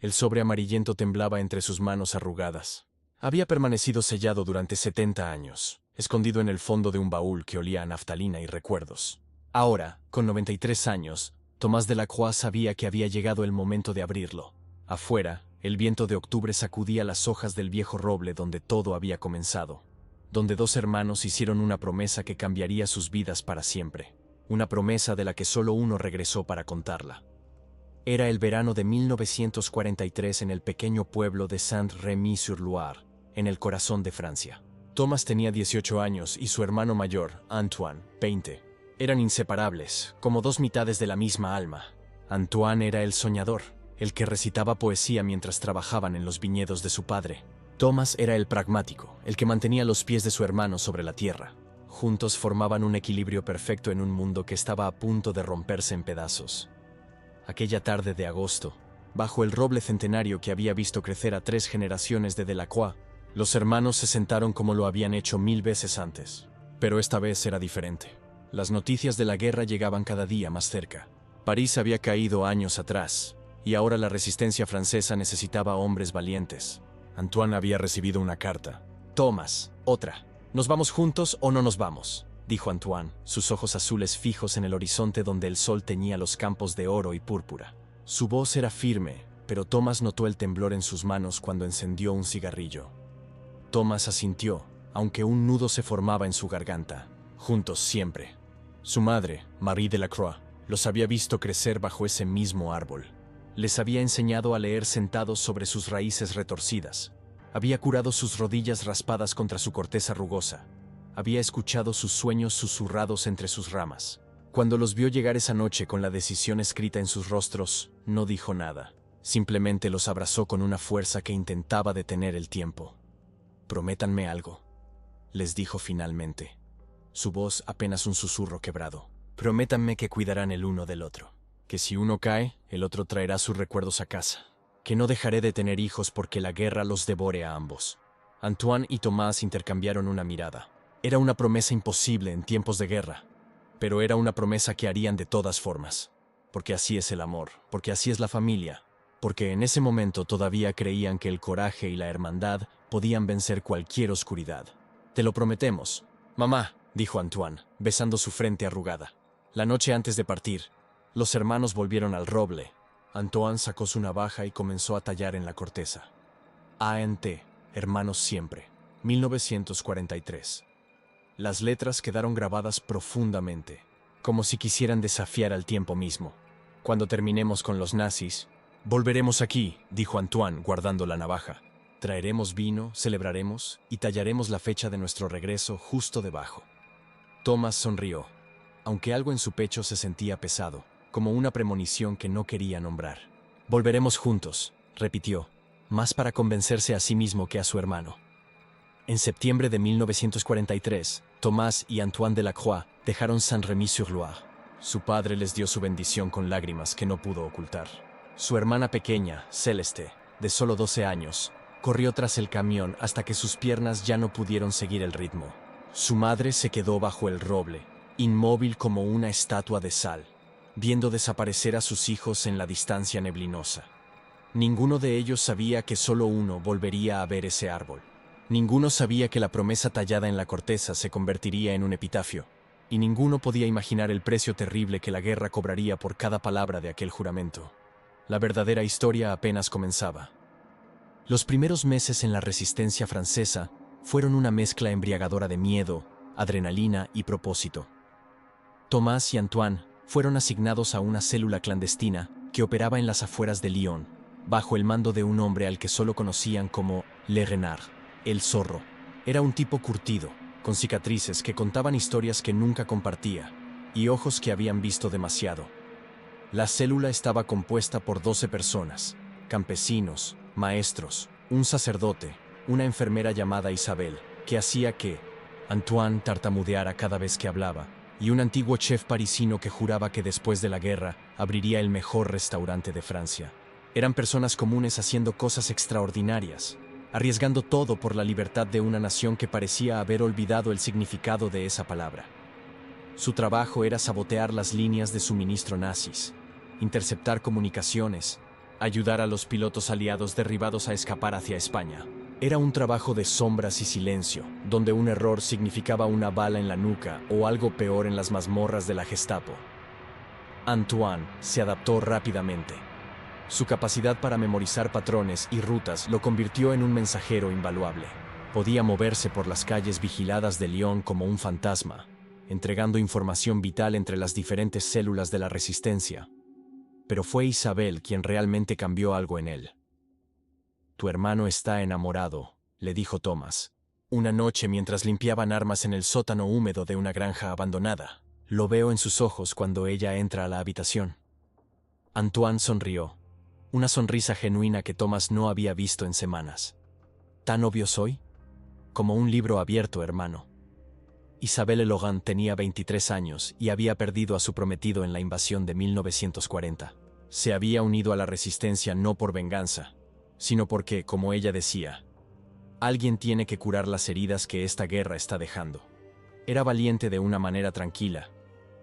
El sobre amarillento temblaba entre sus manos arrugadas. Había permanecido sellado durante 70 años, escondido en el fondo de un baúl que olía a naftalina y recuerdos. Ahora, con 93 años, Tomás Delacroix sabía que había llegado el momento de abrirlo. Afuera, el viento de octubre sacudía las hojas del viejo roble donde todo había comenzado, donde dos hermanos hicieron una promesa que cambiaría sus vidas para siempre, una promesa de la que solo uno regresó para contarla. Era el verano de 1943 en el pequeño pueblo de Saint-Rémy-sur-Loire, en el corazón de Francia. Thomas tenía 18 años y su hermano mayor, Antoine, 20. Eran inseparables, como dos mitades de la misma alma. Antoine era el soñador, el que recitaba poesía mientras trabajaban en los viñedos de su padre. Thomas era el pragmático, el que mantenía los pies de su hermano sobre la tierra. Juntos formaban un equilibrio perfecto en un mundo que estaba a punto de romperse en pedazos. Aquella tarde de agosto, bajo el roble centenario que había visto crecer a 3 generaciones de Delacroix, los hermanos se sentaron como lo habían hecho 1000 veces antes. Pero esta vez era diferente. Las noticias de la guerra llegaban cada día más cerca. París había caído años atrás, y ahora la resistencia francesa necesitaba hombres valientes. Antoine había recibido una carta. «Thomas, otra. ¿Nos vamos juntos o no nos vamos?», dijo Antoine, sus ojos azules fijos en el horizonte donde el sol teñía los campos de oro y púrpura. Su voz era firme, pero Thomas notó el temblor en sus manos cuando encendió un cigarrillo. Thomas asintió, aunque un nudo se formaba en su garganta. Juntos siempre. Su madre, Marie Delacroix, los había visto crecer bajo ese mismo árbol. Les había enseñado a leer sentados sobre sus raíces retorcidas. Había curado sus rodillas raspadas contra su corteza rugosa. Había escuchado sus sueños susurrados entre sus ramas. Cuando los vio llegar esa noche con la decisión escrita en sus rostros, no dijo nada. Simplemente los abrazó con una fuerza que intentaba detener el tiempo. «Prométanme algo», les dijo finalmente. Su voz apenas un susurro quebrado. «Prométanme que cuidarán el uno del otro. Que si uno cae, el otro traerá sus recuerdos a casa. Que no dejaré de tener hijos porque la guerra los devore a ambos». Antoine y Tomás intercambiaron una mirada. Era una promesa imposible en tiempos de guerra, pero era una promesa que harían de todas formas. Porque así es el amor, porque así es la familia, porque en ese momento todavía creían que el coraje y la hermandad podían vencer cualquier oscuridad. «Te lo prometemos, mamá», dijo Antoine, besando su frente arrugada. La noche antes de partir, los hermanos volvieron al roble. Antoine sacó su navaja y comenzó a tallar en la corteza. A.N.T., hermanos siempre, 1943. Las letras quedaron grabadas profundamente, como si quisieran desafiar al tiempo mismo. «Cuando terminemos con los nazis, volveremos aquí», dijo Antoine, guardando la navaja. «Traeremos vino, celebraremos y tallaremos la fecha de nuestro regreso justo debajo». Thomas sonrió, aunque algo en su pecho se sentía pesado, como una premonición que no quería nombrar. «Volveremos juntos», repitió, más para convencerse a sí mismo que a su hermano. En septiembre de 1943, Tomás y Antoine Delacroix dejaron Saint-Rémy-sur-Loire. Su padre les dio su bendición con lágrimas que no pudo ocultar. Su hermana pequeña, Celeste, de solo 12 años, corrió tras el camión hasta que sus piernas ya no pudieron seguir el ritmo. Su madre se quedó bajo el roble, inmóvil como una estatua de sal, viendo desaparecer a sus hijos en la distancia neblinosa. Ninguno de ellos sabía que solo uno volvería a ver ese árbol. Ninguno sabía que la promesa tallada en la corteza se convertiría en un epitafio, y ninguno podía imaginar el precio terrible que la guerra cobraría por cada palabra de aquel juramento. La verdadera historia apenas comenzaba. Los primeros meses en la resistencia francesa fueron una mezcla embriagadora de miedo, adrenalina y propósito. Tomás y Antoine fueron asignados a una célula clandestina que operaba en las afueras de Lyon, bajo el mando de un hombre al que solo conocían como Le Renard, el zorro. Era un tipo curtido, con cicatrices que contaban historias que nunca compartía, y ojos que habían visto demasiado. La célula estaba compuesta por 12 personas, campesinos, maestros, un sacerdote, una enfermera llamada Isabel, que hacía que Antoine tartamudeara cada vez que hablaba, y un antiguo chef parisino que juraba que después de la guerra abriría el mejor restaurante de Francia. Eran personas comunes haciendo cosas extraordinarias, arriesgando todo por la libertad de una nación que parecía haber olvidado el significado de esa palabra. Su trabajo era sabotear las líneas de suministro nazis, interceptar comunicaciones ayudar a los pilotos aliados derribados a escapar hacia España. Era un trabajo de sombras y silencio, donde un error significaba una bala en la nuca o algo peor en las mazmorras de la Gestapo. Antoine se adaptó rápidamente. Su capacidad para memorizar patrones y rutas lo convirtió en un mensajero invaluable. Podía moverse por las calles vigiladas de Lyon como un fantasma, entregando información vital entre las diferentes células de la resistencia. Pero fue Isabel quien realmente cambió algo en él. «Tu hermano está enamorado», le dijo Thomas. Una noche mientras limpiaban armas en el sótano húmedo de una granja abandonada. Lo veo en sus ojos cuando ella entra a la habitación. Antoine sonrió, una sonrisa genuina que Thomas no había visto en semanas. ¿Tan obvio soy? Como un libro abierto, hermano. Isabelle Logan tenía 23 años y había perdido a su prometido en la invasión de 1940. Se había unido a la resistencia no por venganza, sino porque, como ella decía, alguien tiene que curar las heridas que esta guerra está dejando. Era valiente de una manera tranquila,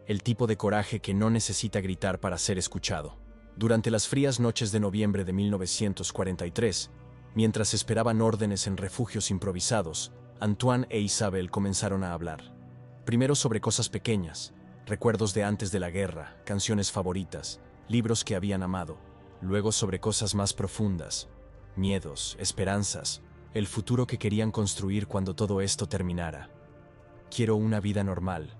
el tipo de coraje que no necesita gritar para ser escuchado. Durante las frías noches de noviembre de 1943, mientras esperaban órdenes en refugios improvisados, Antoine e Isabel comenzaron a hablar. Primero sobre cosas pequeñas, recuerdos de antes de la guerra, canciones favoritas, libros que habían amado. Luego sobre cosas más profundas, miedos, esperanzas, el futuro que querían construir cuando todo esto terminara. «Quiero una vida normal»,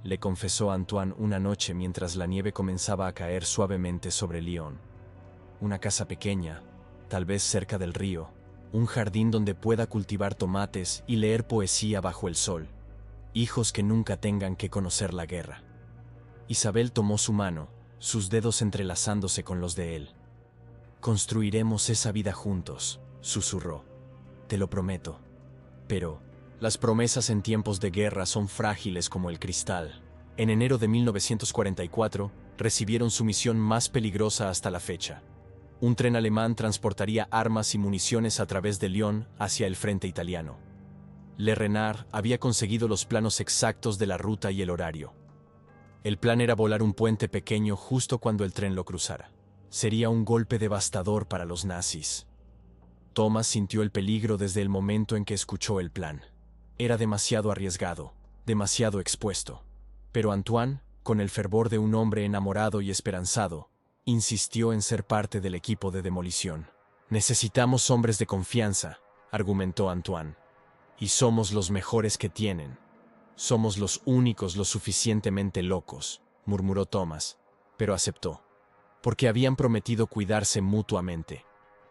le confesó Antoine una noche mientras la nieve comenzaba a caer suavemente sobre Lyon. «Una casa pequeña, tal vez cerca del río, un jardín donde pueda cultivar tomates y leer poesía bajo el sol. Hijos que nunca tengan que conocer la guerra». Isabel tomó su mano, sus dedos entrelazándose con los de él. «Construiremos esa vida juntos», susurró. «Te lo prometo». Pero las promesas en tiempos de guerra son frágiles como el cristal. En enero de 1944, recibieron su misión más peligrosa hasta la fecha. Un tren alemán transportaría armas y municiones a través de Lyon hacia el frente italiano. Le Renard había conseguido los planos exactos de la ruta y el horario. El plan era volar un puente pequeño justo cuando el tren lo cruzara. Sería un golpe devastador para los nazis. Thomas sintió el peligro desde el momento en que escuchó el plan. Era demasiado arriesgado, demasiado expuesto. Pero Antoine, con el fervor de un hombre enamorado y esperanzado, insistió en ser parte del equipo de demolición. «Necesitamos hombres de confianza», argumentó Antoine. «Y somos los mejores que tienen. Somos los únicos lo suficientemente locos», murmuró Thomas, pero aceptó. Porque habían prometido cuidarse mutuamente.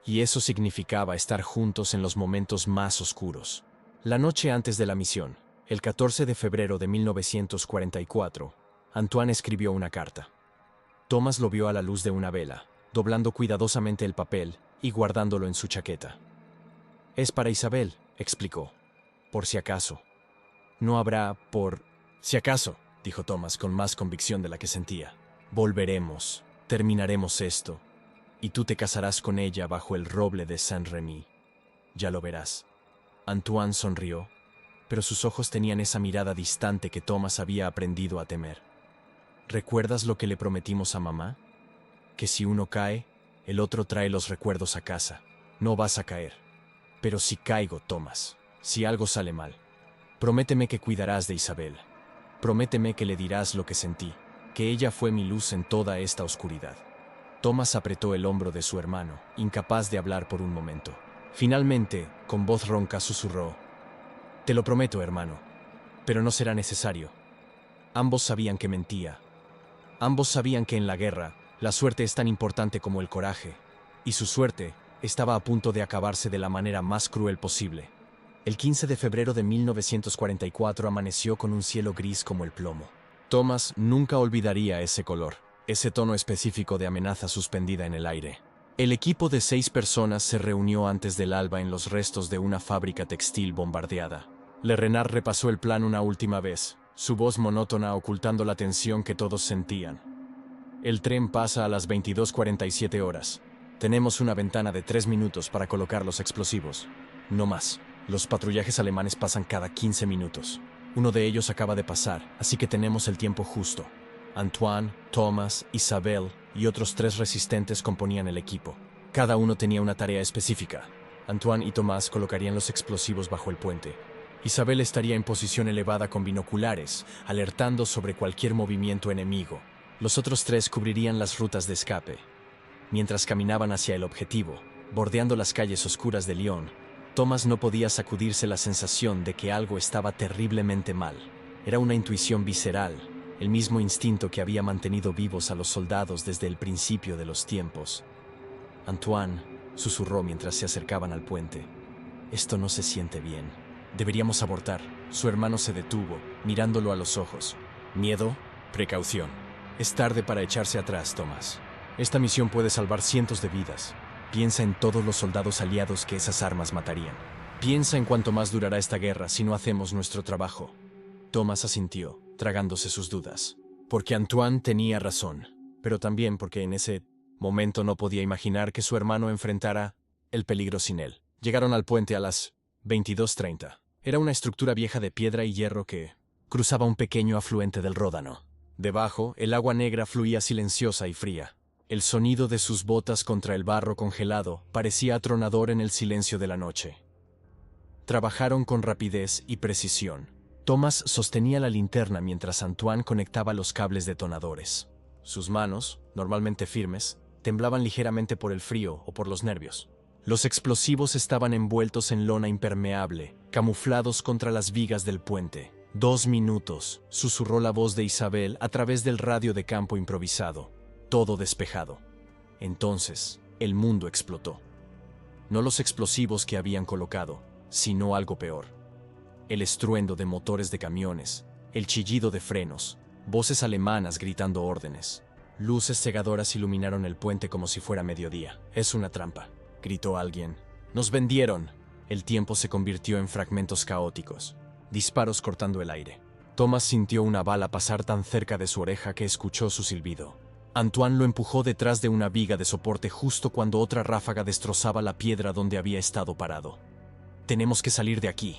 Y eso significaba estar juntos en los momentos más oscuros. La noche antes de la misión, el 14 de febrero de 1944, Antoine escribió una carta. Thomas lo vio a la luz de una vela, doblando cuidadosamente el papel y guardándolo en su chaqueta. «Es para Isabel», explicó. «Por si acaso». «No habrá por si acaso», dijo Thomas con más convicción de la que sentía. «Volveremos, terminaremos esto, y tú te casarás con ella bajo el roble de Saint-Rémy. Ya lo verás». Antoine sonrió, pero sus ojos tenían esa mirada distante que Thomas había aprendido a temer. «¿Recuerdas lo que le prometimos a mamá? Que si uno cae, el otro trae los recuerdos a casa. No vas a caer». «Pero si caigo, Thomas, si algo sale mal, prométeme que cuidarás de Isabel. Prométeme que le dirás lo que sentí, que ella fue mi luz en toda esta oscuridad». Thomas apretó el hombro de su hermano, incapaz de hablar por un momento. Finalmente, con voz ronca susurró: «Te lo prometo, hermano, pero no será necesario». Ambos sabían que mentía. Ambos sabían que en la guerra, la suerte es tan importante como el coraje, y su suerte estaba a punto de acabarse de la manera más cruel posible. El 15 de febrero de 1944 amaneció con un cielo gris como el plomo. Thomas nunca olvidaría ese color, ese tono específico de amenaza suspendida en el aire. El equipo de 6 personas se reunió antes del alba en los restos de una fábrica textil bombardeada. Le Renard repasó el plan una última vez, su voz monótona ocultando la tensión que todos sentían. «El tren pasa a las 22:47 horas. Tenemos una ventana de 3 minutos para colocar los explosivos. No más. Los patrullajes alemanes pasan cada 15 minutos. Uno de ellos acaba de pasar, así que tenemos el tiempo justo». Antoine, Thomas, Isabel y otros 3 resistentes componían el equipo. Cada uno tenía una tarea específica. Antoine y Tomás colocarían los explosivos bajo el puente. Isabel estaría en posición elevada con binoculares, alertando sobre cualquier movimiento enemigo. Los otros tres cubrirían las rutas de escape. Mientras caminaban hacia el objetivo, bordeando las calles oscuras de Lyon, Tomás no podía sacudirse la sensación de que algo estaba terriblemente mal. Era una intuición visceral, el mismo instinto que había mantenido vivos a los soldados desde el principio de los tiempos. Antoine susurró mientras se acercaban al puente. Esto no se siente bien. Deberíamos abortar. Su hermano se detuvo, mirándolo a los ojos. Miedo, precaución. Es tarde para echarse atrás, Tomás. Esta misión puede salvar cientos de vidas. Piensa en todos los soldados aliados que esas armas matarían. Piensa en cuánto más durará esta guerra si no hacemos nuestro trabajo. Tomás asintió, tragándose sus dudas. Porque Antoine tenía razón, pero también porque en ese momento no podía imaginar que su hermano enfrentara el peligro sin él. Llegaron al puente a las 22:30. Era una estructura vieja de piedra y hierro que cruzaba un pequeño afluente del Ródano. Debajo, el agua negra fluía silenciosa y fría. El sonido de sus botas contra el barro congelado parecía atronador en el silencio de la noche. Trabajaron con rapidez y precisión. Tomás sostenía la linterna mientras Antoine conectaba los cables detonadores. Sus manos, normalmente firmes, temblaban ligeramente por el frío o por los nervios. Los explosivos estaban envueltos en lona impermeable, camuflados contra las vigas del puente. 2 minutos, susurró la voz de Isabel a través del radio de campo improvisado. Todo despejado. Entonces, el mundo explotó. No los explosivos que habían colocado, sino algo peor. El estruendo de motores de camiones, el chillido de frenos, voces alemanas gritando órdenes. Luces cegadoras iluminaron el puente como si fuera mediodía. Es una trampa, gritó alguien. Nos vendieron. El tiempo se convirtió en fragmentos caóticos, disparos cortando el aire. Tomás sintió una bala pasar tan cerca de su oreja que escuchó su silbido. Antoine lo empujó detrás de una viga de soporte justo cuando otra ráfaga destrozaba la piedra donde había estado parado. «Tenemos que salir de aquí»,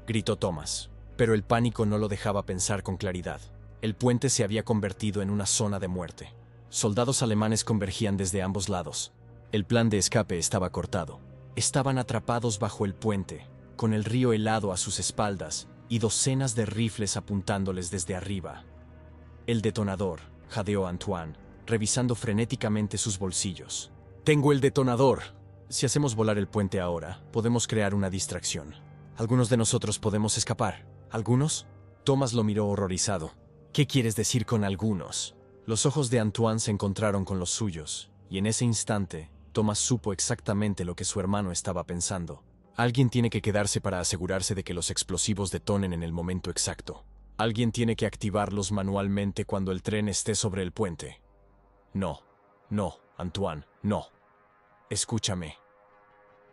gritó Tomás, pero el pánico no lo dejaba pensar con claridad. El puente se había convertido en una zona de muerte. Soldados alemanes convergían desde ambos lados. El plan de escape estaba cortado. Estaban atrapados bajo el puente, con el río helado a sus espaldas y docenas de rifles apuntándoles desde arriba. «El detonador», jadeó Antoine, revisando frenéticamente sus bolsillos. «Tengo el detonador. Si hacemos volar el puente ahora, podemos crear una distracción. Algunos de nosotros podemos escapar. ¿Algunos?» Tomás lo miró horrorizado. «¿Qué quieres decir con algunos?» Los ojos de Antoine se encontraron con los suyos, y en ese instante, Tomás supo exactamente lo que su hermano estaba pensando. Alguien tiene que quedarse para asegurarse de que los explosivos detonen en el momento exacto. Alguien tiene que activarlos manualmente cuando el tren esté sobre el puente. No, Antoine, no. Escúchame.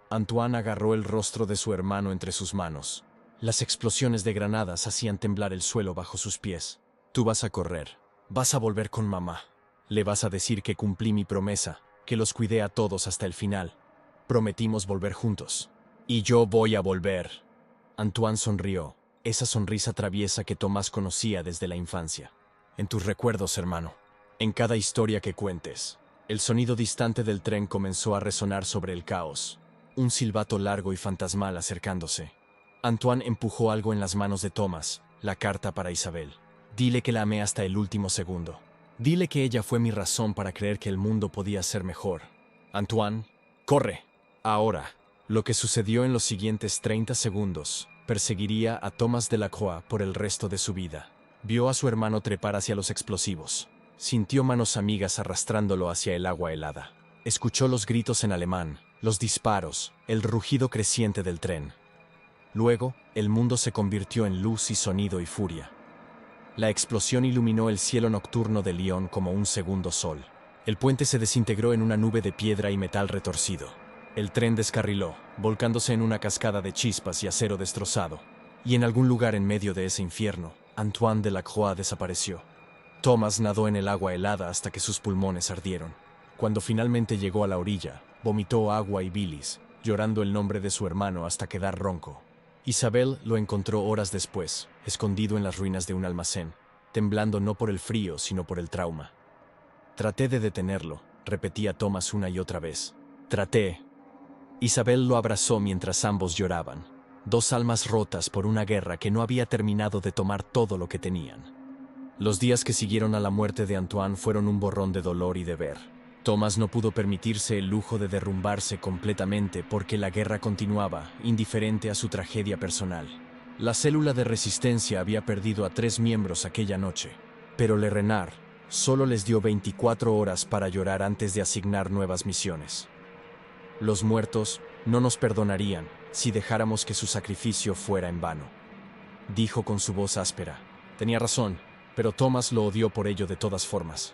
Antoine agarró el rostro de su hermano entre sus manos. Las explosiones de granadas hacían temblar el suelo bajo sus pies. Tú vas a correr. Vas a volver con mamá. Le vas a decir que cumplí mi promesa, que los cuidé a todos hasta el final. Prometimos volver juntos. Y yo voy a volver. Antoine sonrió, esa sonrisa traviesa que Tomás conocía desde la infancia. En tus recuerdos, hermano. En cada historia que cuentes. El sonido distante del tren comenzó a resonar sobre el caos. Un silbato largo y fantasmal acercándose. Antoine empujó algo en las manos de Tomás, la carta para Isabel. Dile que la amé hasta el último segundo. Dile que ella fue mi razón para creer que el mundo podía ser mejor. Antoine, corre. Ahora. Lo que sucedió en los siguientes 30 segundos perseguiría a Tomás Delacroix por el resto de su vida. Vio a su hermano trepar hacia los explosivos. Sintió manos amigas arrastrándolo hacia el agua helada. Escuchó los gritos en alemán, los disparos, el rugido creciente del tren. Luego, el mundo se convirtió en luz y sonido y furia. La explosión iluminó el cielo nocturno de Lyon como un segundo sol. El puente se desintegró en una nube de piedra y metal retorcido. El tren descarriló, volcándose en una cascada de chispas y acero destrozado. Y en algún lugar en medio de ese infierno, Antoine Delacroix desapareció. Tomás nadó en el agua helada hasta que sus pulmones ardieron. Cuando finalmente llegó a la orilla, vomitó agua y bilis, llorando el nombre de su hermano hasta quedar ronco. Isabel lo encontró horas después, escondido en las ruinas de un almacén, temblando no por el frío, sino por el trauma. Traté de detenerlo, repetía Tomás una y otra vez. Traté. Isabel lo abrazó mientras ambos lloraban. Dos almas rotas por una guerra que no había terminado de tomar todo lo que tenían. Los días que siguieron a la muerte de Antoine fueron un borrón de dolor y deber. Thomas no pudo permitirse el lujo de derrumbarse completamente porque la guerra continuaba, indiferente a su tragedia personal. La célula de resistencia había perdido a 3 miembros aquella noche, pero Le Renard solo les dio 24 horas para llorar antes de asignar nuevas misiones. Los muertos no nos perdonarían si dejáramos que su sacrificio fuera en vano, dijo con su voz áspera. Tenía razón, pero Thomas lo odió por ello de todas formas.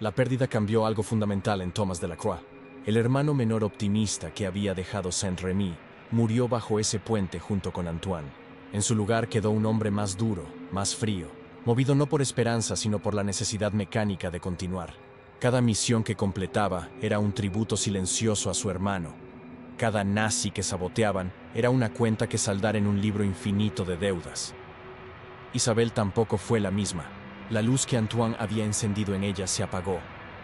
La pérdida cambió algo fundamental en Thomas Delacroix. El hermano menor optimista que había dejado Saint-Remy murió bajo ese puente junto con Antoine. En su lugar quedó un hombre más duro, más frío, movido no por esperanza sino por la necesidad mecánica de continuar. Cada misión que completaba era un tributo silencioso a su hermano. Cada nazi que saboteaban era una cuenta que saldar en un libro infinito de deudas. Isabel tampoco fue la misma. La luz que Antoine había encendido en ella se apagó,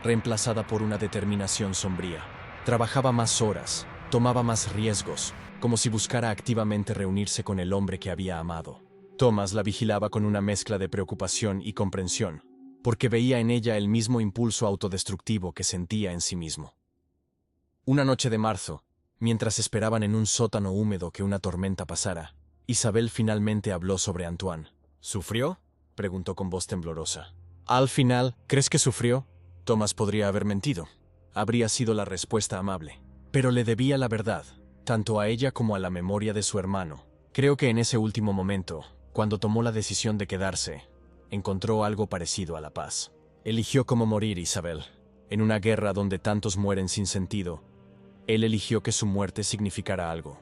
reemplazada por una determinación sombría. Trabajaba más horas, tomaba más riesgos, como si buscara activamente reunirse con el hombre que había amado. Thomas la vigilaba con una mezcla de preocupación y comprensión, porque veía en ella el mismo impulso autodestructivo que sentía en sí mismo. Una noche de marzo, mientras esperaban en un sótano húmedo que una tormenta pasara, Isabel finalmente habló sobre Antoine. ¿Sufrió?, preguntó con voz temblorosa. Al final, ¿crees que sufrió? Thomas podría haber mentido. Habría sido la respuesta amable. Pero le debía la verdad, tanto a ella como a la memoria de su hermano. Creo que en ese último momento, cuando tomó la decisión de quedarse, encontró algo parecido a la paz. Eligió cómo morir, Isabel. En una guerra donde tantos mueren sin sentido, él eligió que su muerte significara algo.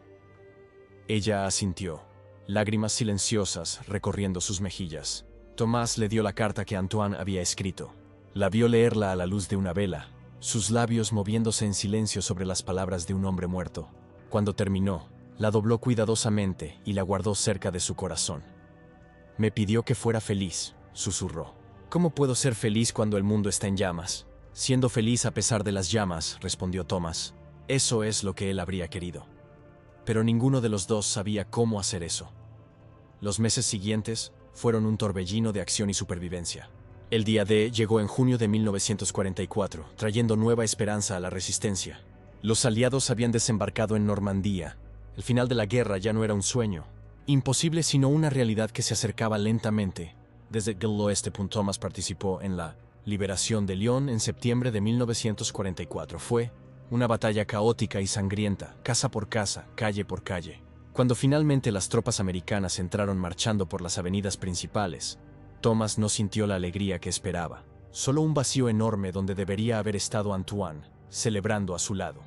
Ella asintió, lágrimas silenciosas recorriendo sus mejillas. Tomás le dio la carta que Antoine había escrito. La vio leerla a la luz de una vela, sus labios moviéndose en silencio sobre las palabras de un hombre muerto. Cuando terminó, la dobló cuidadosamente y la guardó cerca de su corazón. Me pidió que fuera feliz, susurró. ¿Cómo puedo ser feliz cuando el mundo está en llamas? Siendo feliz a pesar de las llamas, respondió Thomas. Eso es lo que él habría querido. Pero ninguno de los dos sabía cómo hacer eso. Los meses siguientes fueron un torbellino de acción y supervivencia. El día D llegó en junio de 1944, trayendo nueva esperanza a la resistencia. Los aliados habían desembarcado en Normandía. El final de la guerra ya no era un sueño, imposible sino una realidad que se acercaba lentamente. Desde el oeste, Thomas participó en la liberación de Lyon en septiembre de 1944. Fue una batalla caótica y sangrienta, casa por casa, calle por calle. Cuando finalmente las tropas americanas entraron marchando por las avenidas principales, Thomas no sintió la alegría que esperaba, solo un vacío enorme donde debería haber estado Antoine, celebrando a su lado.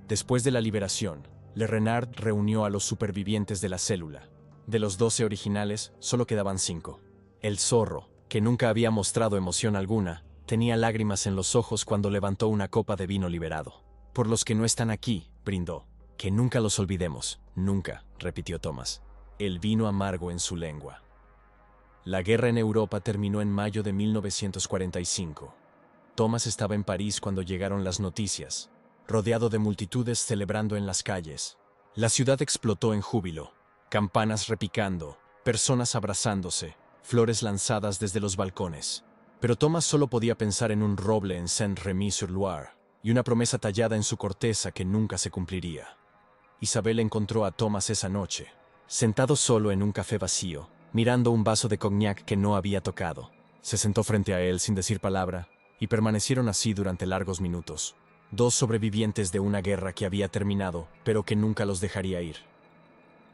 Después de la liberación, Le Renard reunió a los supervivientes de la célula. De los 12 originales, solo quedaban 5. El zorro, que nunca había mostrado emoción alguna, tenía lágrimas en los ojos cuando levantó una copa de vino liberado. Por los que no están aquí, brindó. Que nunca los olvidemos, nunca, repitió Thomas. El vino amargo en su lengua. La guerra en Europa terminó en mayo de 1945. Thomas estaba en París cuando llegaron las noticias, rodeado de multitudes celebrando en las calles. La ciudad explotó en júbilo, campanas repicando, personas abrazándose, flores lanzadas desde los balcones. Pero Thomas solo podía pensar en un roble en Saint-Rémy-sur-Loire y una promesa tallada en su corteza que nunca se cumpliría. Isabel encontró a Thomas esa noche, sentado solo en un café vacío, mirando un vaso de cognac que no había tocado. Se sentó frente a él sin decir palabra, y permanecieron así durante largos minutos. Dos sobrevivientes de una guerra que había terminado, pero que nunca los dejaría ir.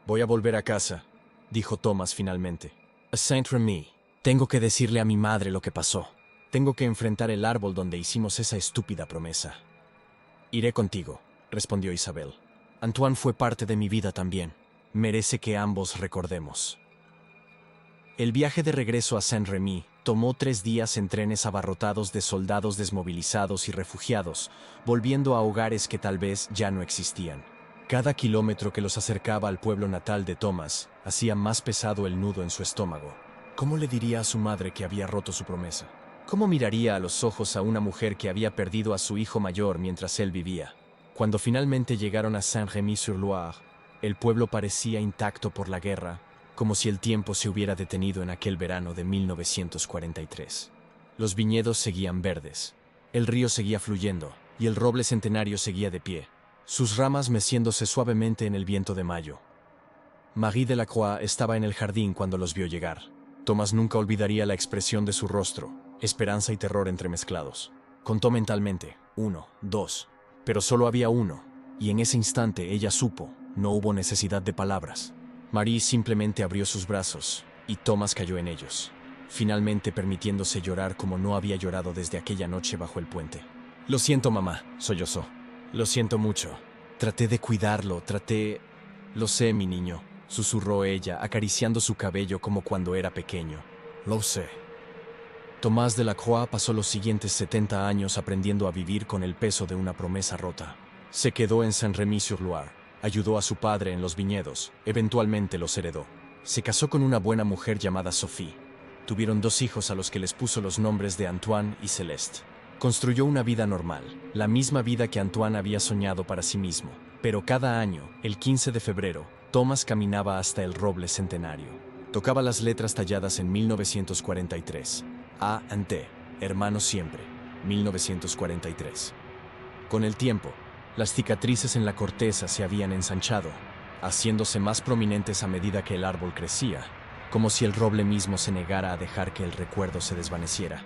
Voy a volver a casa, dijo Thomas finalmente. A Saint-Rémy. Tengo que decirle a mi madre lo que pasó. Tengo que enfrentar el árbol donde hicimos esa estúpida promesa. Iré contigo, respondió Isabel. Antoine fue parte de mi vida también. Merece que ambos recordemos. El viaje de regreso a Saint-Rémy tomó 3 días en trenes abarrotados de soldados desmovilizados y refugiados, volviendo a hogares que tal vez ya no existían. Cada kilómetro que los acercaba al pueblo natal de Thomas hacía más pesado el nudo en su estómago. ¿Cómo le diría a su madre que había roto su promesa? ¿Cómo miraría a los ojos a una mujer que había perdido a su hijo mayor mientras él vivía? Cuando finalmente llegaron a Saint-Rémy-sur-Loire, el pueblo parecía intacto por la guerra, como si el tiempo se hubiera detenido en aquel verano de 1943. Los viñedos seguían verdes, el río seguía fluyendo y el roble centenario seguía de pie, sus ramas meciéndose suavemente en el viento de mayo. Marie Delacroix estaba en el jardín cuando los vio llegar. Thomas nunca olvidaría la expresión de su rostro, esperanza y terror entremezclados. Contó mentalmente, 1, 2, pero solo había uno, y en ese instante ella supo, no hubo necesidad de palabras. Marie simplemente abrió sus brazos, y Thomas cayó en ellos, finalmente permitiéndose llorar como no había llorado desde aquella noche bajo el puente. Lo siento, mamá, sollozó. Lo siento mucho. Traté de cuidarlo, Lo sé, mi niño, susurró ella, acariciando su cabello como cuando era pequeño. Lo sé. Tomás Delacroix pasó los siguientes 70 años aprendiendo a vivir con el peso de una promesa rota. Se quedó en Saint-Rémy-sur-Loire, ayudó a su padre en los viñedos, eventualmente los heredó. Se casó con una buena mujer llamada Sophie. Tuvieron 2 hijos a los que les puso los nombres de Antoine y Celeste. Construyó una vida normal, la misma vida que Antoine había soñado para sí mismo. Pero cada año, el 15 de febrero, Thomas caminaba hasta el roble centenario. Tocaba las letras talladas en 1943. A&T, hermanos siempre, 1943. Con el tiempo, las cicatrices en la corteza se habían ensanchado, haciéndose más prominentes a medida que el árbol crecía, como si el roble mismo se negara a dejar que el recuerdo se desvaneciera.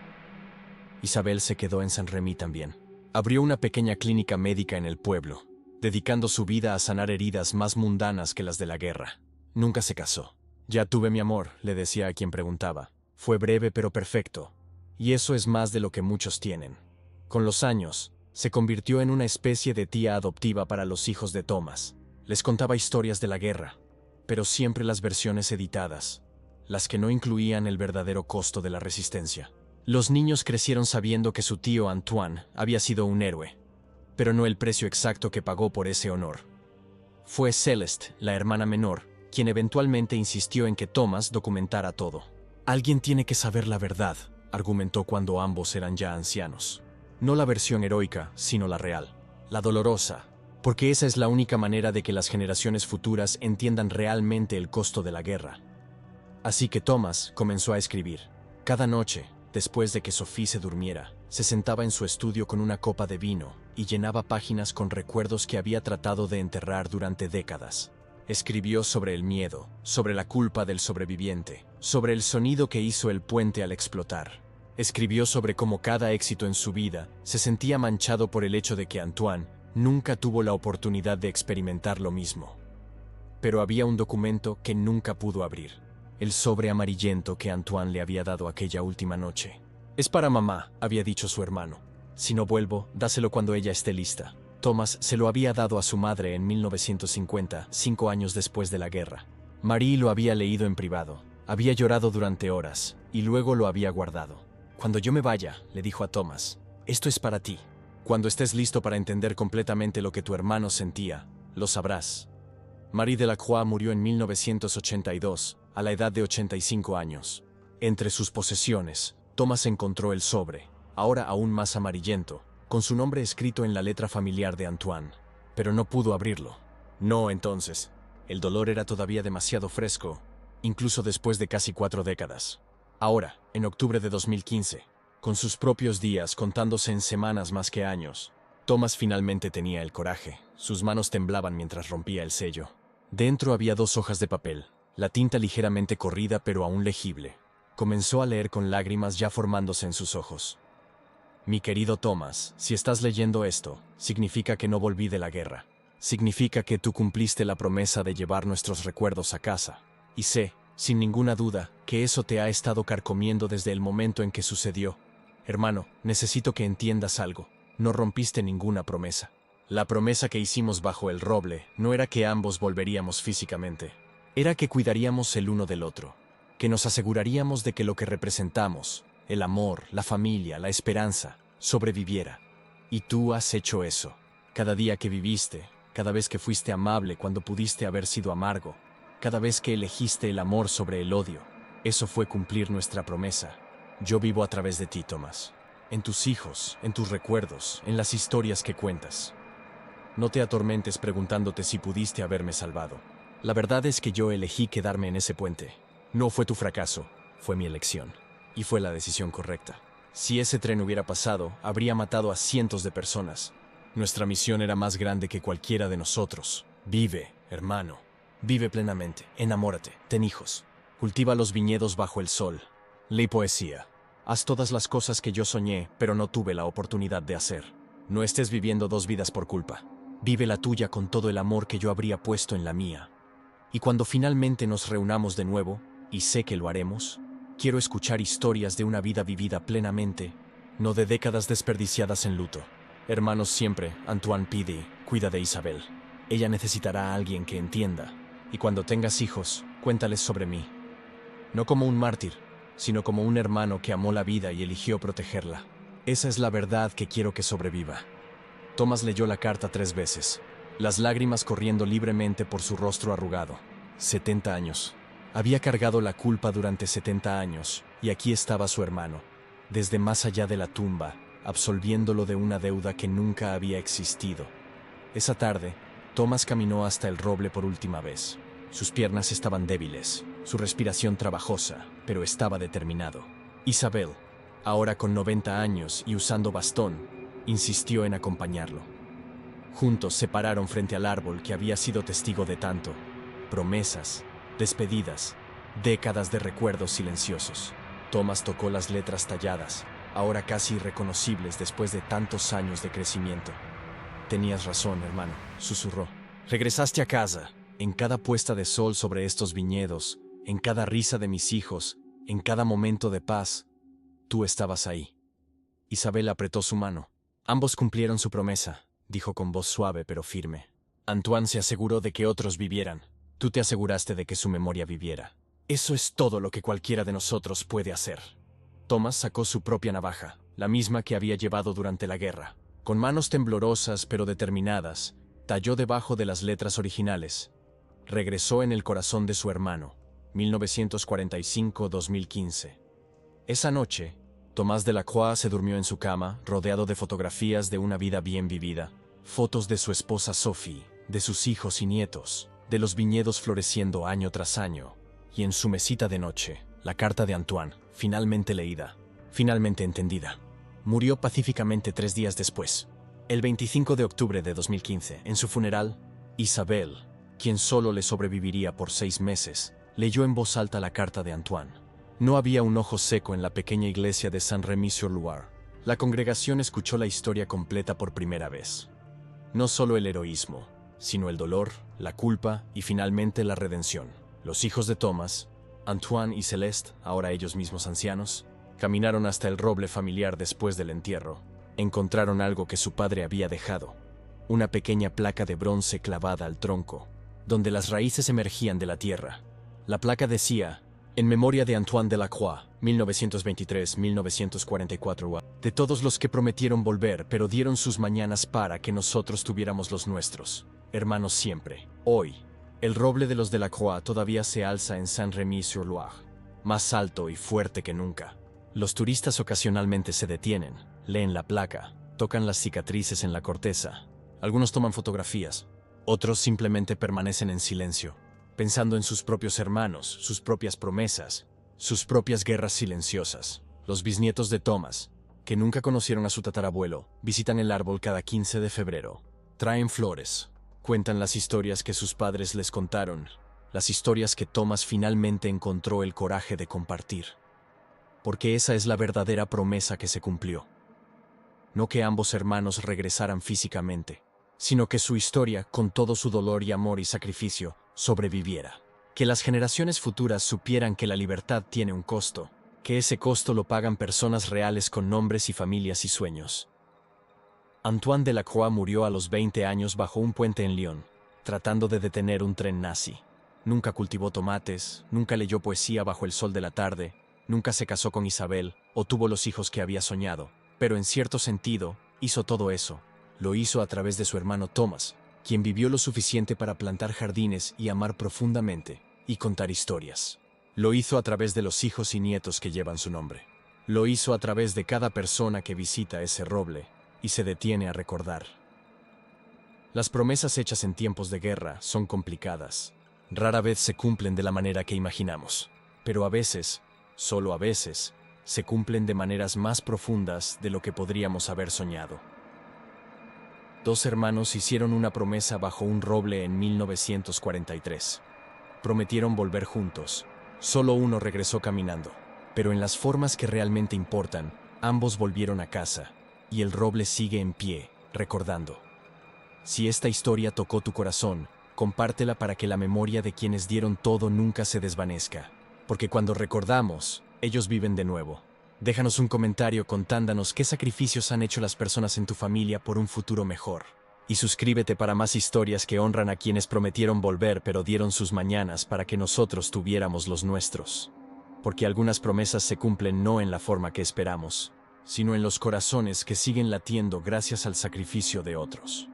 Isabel se quedó en Saint-Rémy también. Abrió una pequeña clínica médica en el pueblo, dedicando su vida a sanar heridas más mundanas que las de la guerra. Nunca se casó. Ya tuve mi amor, le decía a quien preguntaba. Fue breve pero perfecto, y eso es más de lo que muchos tienen. Con los años, se convirtió en una especie de tía adoptiva para los hijos de Thomas. Les contaba historias de la guerra, pero siempre las versiones editadas, las que no incluían el verdadero costo de la resistencia. Los niños crecieron sabiendo que su tío Antoine había sido un héroe, pero no el precio exacto que pagó por ese honor. Fue Celeste, la hermana menor, quien eventualmente insistió en que Thomas documentara todo. Alguien tiene que saber la verdad, argumentó cuando ambos eran ya ancianos. No la versión heroica, sino la real, la dolorosa, porque esa es la única manera de que las generaciones futuras entiendan realmente el costo de la guerra. Así que Thomas comenzó a escribir. Cada noche, después de que Sophie se durmiera, se sentaba en su estudio con una copa de vino y llenaba páginas con recuerdos que había tratado de enterrar durante décadas. Escribió sobre el miedo, sobre la culpa del sobreviviente, sobre el sonido que hizo el puente al explotar. Escribió sobre cómo cada éxito en su vida se sentía manchado por el hecho de que Antoine nunca tuvo la oportunidad de experimentar lo mismo. Pero había un documento que nunca pudo abrir, el sobre amarillento que Antoine le había dado aquella última noche. «Es para mamá», había dicho su hermano. «Si no vuelvo, dáselo cuando ella esté lista». Thomas se lo había dado a su madre en 1950, 5 años después de la guerra. Marie lo había leído en privado, había llorado durante horas, y luego lo había guardado. «Cuando yo me vaya», le dijo a Thomas, «esto es para ti. Cuando estés listo para entender completamente lo que tu hermano sentía, lo sabrás». Marie Delacroix murió en 1982, a la edad de 85 años. Entre sus posesiones, Thomas encontró el sobre, ahora aún más amarillento, con su nombre escrito en la letra familiar de Antoine, pero no pudo abrirlo. No, entonces. El dolor era todavía demasiado fresco, incluso después de casi 4 décadas. Ahora, en octubre de 2015, con sus propios días contándose en semanas más que años, Thomas finalmente tenía el coraje. Sus manos temblaban mientras rompía el sello. Dentro había 2 hojas de papel, la tinta ligeramente corrida pero aún legible. Comenzó a leer con lágrimas ya formándose en sus ojos. «Mi querido Thomas, si estás leyendo esto, significa que no volví de la guerra. Significa que tú cumpliste la promesa de llevar nuestros recuerdos a casa. Y sé, sin ninguna duda, que eso te ha estado carcomiendo desde el momento en que sucedió. Hermano, necesito que entiendas algo. No rompiste ninguna promesa. La promesa que hicimos bajo el roble no era que ambos volveríamos físicamente. Era que cuidaríamos el uno del otro. Que nos aseguraríamos de que lo que representamos, el amor, la familia, la esperanza, sobreviviera. Y tú has hecho eso. Cada día que viviste, cada vez que fuiste amable cuando pudiste haber sido amargo, cada vez que elegiste el amor sobre el odio, eso fue cumplir nuestra promesa. Yo vivo a través de ti, Thomas. En tus hijos, en tus recuerdos, en las historias que cuentas. No te atormentes preguntándote si pudiste haberme salvado. La verdad es que yo elegí quedarme en ese puente. No fue tu fracaso, fue mi elección. Y fue la decisión correcta. Si ese tren hubiera pasado, habría matado a cientos de personas. Nuestra misión era más grande que cualquiera de nosotros. Vive, hermano. Vive plenamente, enamórate, ten hijos. Cultiva los viñedos bajo el sol. Lee poesía. Haz todas las cosas que yo soñé, pero no tuve la oportunidad de hacer. No estés viviendo dos vidas por culpa. Vive la tuya con todo el amor que yo habría puesto en la mía. Y cuando finalmente nos reunamos de nuevo, y sé que lo haremos, quiero escuchar historias de una vida vivida plenamente, no de décadas desperdiciadas en luto. Hermanos siempre, Antoine Pidi, cuida de Isabel. Ella necesitará a alguien que entienda. Y cuando tengas hijos, cuéntales sobre mí. No como un mártir, sino como un hermano que amó la vida y eligió protegerla. Esa es la verdad que quiero que sobreviva. Thomas leyó la carta 3 veces, las lágrimas corriendo libremente por su rostro arrugado. 70 años. Había cargado la culpa durante 70 años, y aquí estaba su hermano, desde más allá de la tumba, absolviéndolo de una deuda que nunca había existido. Esa tarde, Thomas caminó hasta el roble por última vez. Sus piernas estaban débiles, su respiración trabajosa, pero estaba determinado. Isabel, ahora con 90 años y usando bastón, insistió en acompañarlo. Juntos se pararon frente al árbol que había sido testigo de tanto: promesas, despedidas, décadas de recuerdos silenciosos. Thomas tocó las letras talladas, ahora casi irreconocibles después de tantos años de crecimiento. Tenías razón, hermano, susurró. Regresaste a casa. En cada puesta de sol sobre estos viñedos, en cada risa de mis hijos, en cada momento de paz, tú estabas ahí. Isabel apretó su mano. Ambos cumplieron su promesa, dijo con voz suave pero firme. Antoine se aseguró de que otros vivieran. Tú te aseguraste de que su memoria viviera. Eso es todo lo que cualquiera de nosotros puede hacer. Thomas sacó su propia navaja, la misma que había llevado durante la guerra. Con manos temblorosas pero determinadas, talló debajo de las letras originales. Regresó en el corazón de su hermano, 1945-2015. Esa noche, Tomás Delacroix se durmió en su cama, rodeado de fotografías de una vida bien vivida, fotos de su esposa Sophie, de sus hijos y nietos, de los viñedos floreciendo año tras año, y en su mesita de noche, la carta de Antoine, finalmente leída, finalmente entendida. Murió pacíficamente 3 días después, el 25 de octubre de 2015, en su funeral. Isabel, quien solo le sobreviviría por 6 meses, leyó en voz alta la carta de Antoine. No había un ojo seco en la pequeña iglesia de Saint-Rémy-sur-Loire. La congregación escuchó la historia completa por primera vez. No solo el heroísmo, sino el dolor, la culpa y finalmente la redención. Los hijos de Thomas, Antoine y Celeste, ahora ellos mismos ancianos, caminaron hasta el roble familiar después del entierro. Encontraron algo que su padre había dejado: una pequeña placa de bronce clavada al tronco, donde las raíces emergían de la tierra. La placa decía: en memoria de Antoine Delacroix, 1923-1944, de todos los que prometieron volver pero dieron sus mañanas para que nosotros tuviéramos los nuestros. Hermanos siempre. Hoy, el roble de los Delacroix todavía se alza en Saint-Rémy-sur-Loire, más alto y fuerte que nunca. Los turistas ocasionalmente se detienen, leen la placa, tocan las cicatrices en la corteza. Algunos toman fotografías, otros simplemente permanecen en silencio, pensando en sus propios hermanos, sus propias promesas, sus propias guerras silenciosas. Los bisnietos de Thomas, que nunca conocieron a su tatarabuelo, visitan el árbol cada 15 de febrero. Traen flores, cuentan las historias que sus padres les contaron, las historias que Thomas finalmente encontró el coraje de compartir. Porque esa es la verdadera promesa que se cumplió. No que ambos hermanos regresaran físicamente, sino que su historia, con todo su dolor y amor y sacrificio, sobreviviera. Que las generaciones futuras supieran que la libertad tiene un costo, que ese costo lo pagan personas reales con nombres y familias y sueños. Antoine Delacroix murió a los 20 años bajo un puente en Lyon, tratando de detener un tren nazi. Nunca cultivó tomates, nunca leyó poesía bajo el sol de la tarde, nunca se casó con Isabel o tuvo los hijos que había soñado, pero en cierto sentido, hizo todo eso. Lo hizo a través de su hermano Thomas, quien vivió lo suficiente para plantar jardines y amar profundamente, y contar historias. Lo hizo a través de los hijos y nietos que llevan su nombre. Lo hizo a través de cada persona que visita ese roble y se detiene a recordar. Las promesas hechas en tiempos de guerra son complicadas. Rara vez se cumplen de la manera que imaginamos, pero a veces, solo a veces, se cumplen de maneras más profundas de lo que podríamos haber soñado. Dos hermanos hicieron una promesa bajo un roble en 1943. Prometieron volver juntos. Solo uno regresó caminando, pero en las formas que realmente importan, ambos volvieron a casa, y el roble sigue en pie, recordando. Si esta historia tocó tu corazón, compártela para que la memoria de quienes dieron todo nunca se desvanezca, porque cuando recordamos, ellos viven de nuevo. Déjanos un comentario contándonos qué sacrificios han hecho las personas en tu familia por un futuro mejor. Y suscríbete para más historias que honran a quienes prometieron volver pero dieron sus mañanas para que nosotros tuviéramos los nuestros. Porque algunas promesas se cumplen no en la forma que esperamos, sino en los corazones que siguen latiendo gracias al sacrificio de otros.